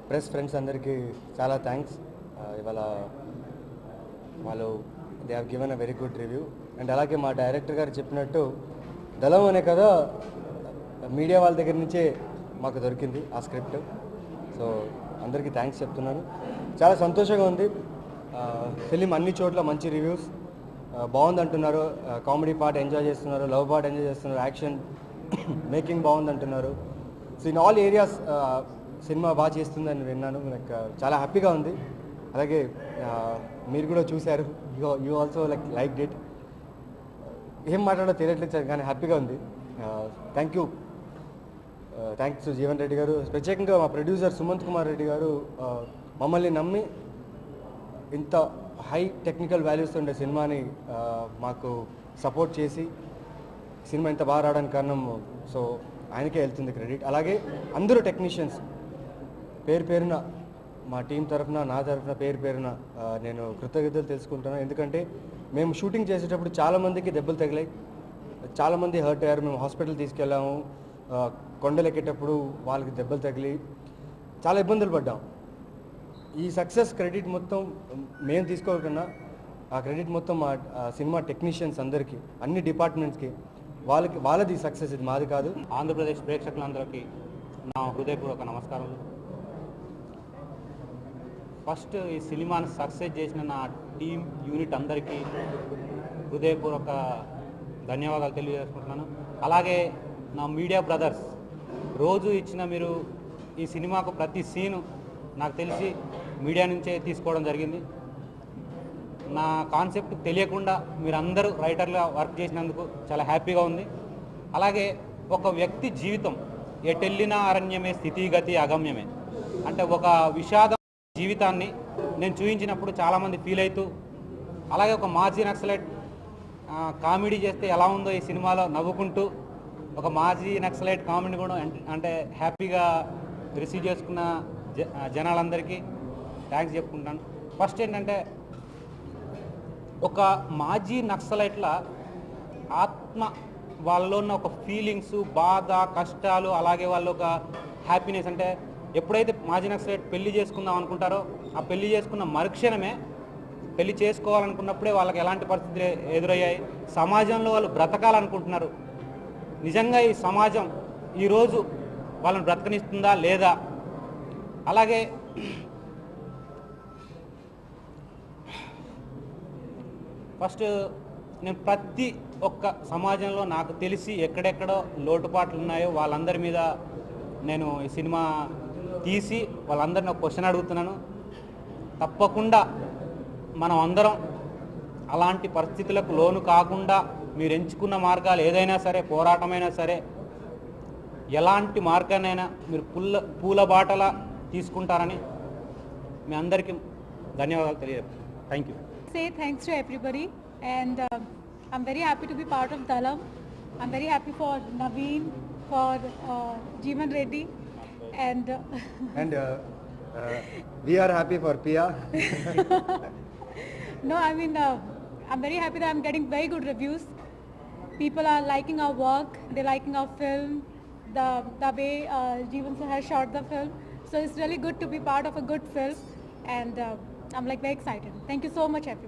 Press friends అందరికీ చాలా thanks. ఇవాళ వాళ్ళు they have given a very good review. And అలాగే మా డైరెక్టర్ గారు చెప్పినట్టు దళం అనే కథ మీడియా వాళ్ళ దగ్గర నుంచే మాకు దొరికింది ఆ స్క్రిప్ట్. సో అందరికీ థ్యాంక్స్ చెప్తున్నాను. చాలా సంతోషంగా ఉంది. ఫిలిం అన్ని చోట్ల మంచి రివ్యూస్, బాగుంది అంటున్నారు. కామెడీ పార్ట్ ఎంజాయ్ చేస్తున్నారు, లవ్ పార్ట్ ఎంజాయ్ చేస్తున్నారు, యాక్షన్ మేకింగ్ బాగుంది అంటున్నారు. So in all areas cinema బాగా చేస్తుందని విన్నాను. నాకు చాలా హ్యాపీగా ఉంది. అలాగే మీరు కూడా చూశారు, యూ ఆల్సో లైక్ ఇట్. ఏం మాట్లాడో తెలియట్లేదు కానీ హ్యాపీగా ఉంది. థ్యాంక్స్ టు జీవన్ రెడ్డి గారు, ప్రత్యేకంగా మా ప్రొడ్యూసర్ సుమంత్ కుమార్ రెడ్డి గారు మమ్మల్ని నమ్మి ఇంత హై టెక్నికల్ వాల్యూస్ ఉండే సినిమాని మాకు సపోర్ట్ చేసి సినిమా ఇంత బాగా రావడానికి కారణం. సో ఆయనకే వెళ్తుంది క్రెడిట్. అలాగే అందరూ టెక్నీషియన్స్ పేరున మా టీం తరఫున, నా తరఫున పేరున నేను కృతజ్ఞతలు తెలుసుకుంటున్నాను. ఎందుకంటే మేము షూటింగ్ చేసేటప్పుడు చాలామందికి దెబ్బలు తగిలాయి, చాలామంది హర్ట్ అయ్యారు. మేము హాస్పిటల్ తీసుకెళ్ళాము. కొండలు ఎక్కేటప్పుడు వాళ్ళకి దెబ్బలు తగిలి చాలా ఇబ్బందులు పడ్డాం. ఈ సక్సెస్ క్రెడిట్ మొత్తం మేము తీసుకోకుండా ఆ క్రెడిట్ మొత్తం మా సినిమా టెక్నీషియన్స్ అందరికీ, అన్ని డిపార్ట్మెంట్స్కి, వాళ్ళది సక్సెస్, ఇది మాది కాదు. ఆంధ్రప్రదేశ్ ప్రేక్షకులందరికీ నా హృదయపూర్వక నమస్కారాలు. ఫస్ట్ ఈ సినిమాను సక్సెస్ చేసిన నా టీం యూనిట్ అందరికీ హృదయపూర్వక ధన్యవాదాలు తెలియజేసుకుంటున్నాను. అలాగే నా మీడియా బ్రదర్స్, రోజు ఇచ్చిన మీరు ఈ సినిమాకు ప్రతి సీను నాకు తెలిసి మీడియా నుంచే తీసుకోవడం జరిగింది. నా కాన్సెప్ట్ తెలియకుండా మీరందరూ రైటర్గా వర్క్ చేసినందుకు చాలా హ్యాపీగా ఉంది. అలాగే ఒక వ్యక్తి జీవితం ఎటెళ్ళినా అరణ్యమే, స్థితిగతి అగమ్యమే అంటే ఒక విషాదం జీవితాన్ని నేను చూపించినప్పుడు చాలామంది ఫీల్ అవుతూ, అలాగే ఒక మాజీ నక్సలైట్ కామెడీ చేస్తే ఎలా ఉందో ఈ సినిమాలో నవ్వుకుంటూ ఒక మాజీ నక్సలైట్ కామెడీ కూడా అంటే హ్యాపీగా రిసీవ్ చేసుకున్న జనాలందరికీ థ్యాంక్స్ చెప్పుకుంటాను. ఫస్ట్ ఏంటంటే ఒక మాజీ నక్సలైట్ల ఆత్మ, వాళ్ళలో ఉన్న ఒక ఫీలింగ్స్, బాధ, కష్టాలు, అలాగే వాళ్ళు ఒక హ్యాపీనెస్. అంటే ఎప్పుడైతే మాజీ నక్సలైట్ పెళ్లి చేసుకుందాం అనుకుంటారో ఆ పెళ్లి చేసుకున్న మరుక్షణమే పెళ్లి చేసుకోవాలనుకున్నప్పుడే వాళ్ళకి ఎలాంటి పరిస్థితులు ఎదురయ్యాయి, సమాజంలో వాళ్ళు బ్రతకాలనుకుంటున్నారు, నిజంగా ఈ సమాజం ఈరోజు వాళ్ళని బ్రతకనిస్తుందా లేదా. అలాగే ఫస్ట్ నేను ప్రతి ఒక్క సమాజంలో నాకు తెలిసి ఎక్కడెక్కడో లోటుపాట్లు ఉన్నాయో వాళ్ళందరి మీద నేను ఈ సినిమా తీసి వాళ్ళందరినీ ఒక క్వశ్చన్ అడుగుతున్నాను. తప్పకుండా మనం అందరం అలాంటి పరిస్థితులకు లోను కాకుండా మీరు ఎంచుకున్న మార్గాలు ఏదైనా సరే, పోరాటమైనా సరే, ఎలాంటి మార్గానైనా మీరు పూల బాటలా తీసుకుంటారని మీ అందరికీ ధన్యవాదాలు తెలియజేస్తాను. Thank you. Say thanks to everybody, and I'm very happy to be part of Dalam. I'm very happy for Naveen, for Jeevan Reddy, and we are happy for Pia. No, I mean I'm very happy that I'm getting very good reviews. People are liking our work, they're liking our film, the way Jeevan sir has shot the film. So it's really good to be part of a good film, and I'm very excited. Thank you so much, everyone.